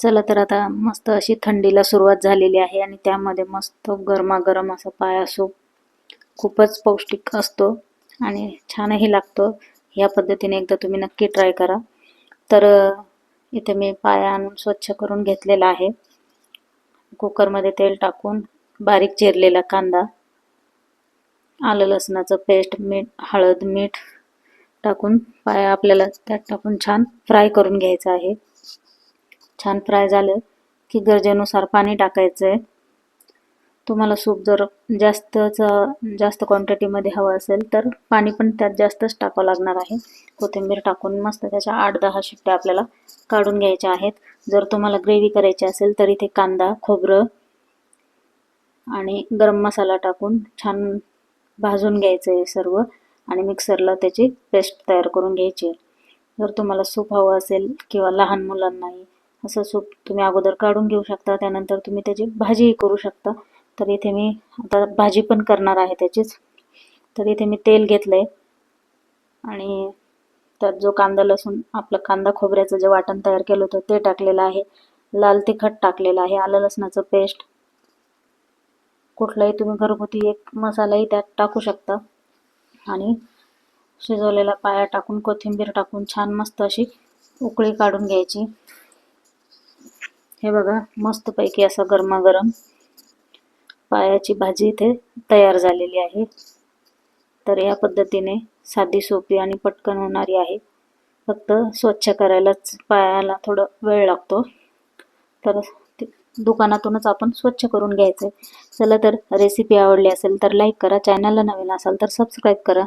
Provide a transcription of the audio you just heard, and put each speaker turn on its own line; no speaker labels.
चला तर आता मस्त अशी थंडीला सुरुवात झालेली आहे आणि त्यामध्ये मस्त गरमागरम असा पाया सूप खूपच पौष्टिक असतो आणि छानही लागतो। या पद्धतीने एकदा तुम्ही नक्की ट्राय करा। तर इथे मी पाया आणून स्वच्छ करून घेतलेला आहे। कुकरमध्ये तेल टाकून बारीक चिरलेला कांदा, आलं लसणाचं पेस्ट, मीठ, हळद, मीठ टाकून पाया आपल्याला त्यात टाकून छान फ्राय करून घ्यायचा आहे। छान फ्राय झालं की गरजेनुसार पाणी टाकायचं आहे। तुम्हाला सूप जर जास्त क्वांटिटीमध्ये हवं असेल तर पाणी पण त्यात जास्तच टाकावं लागणार आहे। कोथिंबीर टाकून मस्त त्याच्या 8-10 शिट्ट्या आपल्याला काढून घ्यायच्या आहेत। जर तुम्हाला ग्रेव्ही करायची असेल तर इथे कांदा, खोबरं आणि गरम मसाला टाकून छान भाजून घ्यायचं आहे सर्व आणि मिक्सरला त्याची पेस्ट तयार करून घ्यायची आहे। जर तुम्हाला सूप हवं असेल किंवा लहान मुलांनाही असं सूप तुम्ही अगोदर काढून घेऊ शकता, त्यानंतर तुम्ही त्याची भाजीही करू शकता। तर इथे मी आता भाजी पण करणार आहे त्याचीच। तर इथे मी तेल घेतलंय आणि त्यात जो कांदा लसूण आपलं कांदा खोबऱ्याचं जे वाटण तयार केलं होतं ते टाकलेलं आहे। लाल तिखट टाकलेलं आहे, आलं लसणाचं पेस्ट, कुठलाही तुम्ही घरगुती एक मसालाही त्यात टाकू शकता आणि शिजवलेला पाया टाकून कोथिंबीर टाकून छान मस्त अशी उकळी काढून घ्यायची। हे बघा मस्तपैकी असा गरमागरम पायाची भाजी इथे तयार झालेली आहे। तर या पद्धतीने साधी, सोपी आणि पटकन होणारी आहे। फक्त स्वच्छ करायलाच पायाला थोडं वेळ लागतो, तर दुकानातूनच आपण स्वच्छ करून घ्यायचं। चला तर रेसिपी आवडली असेल तर लाईक करा, चॅनलला नवीन असाल तर सबस्क्राईब करा।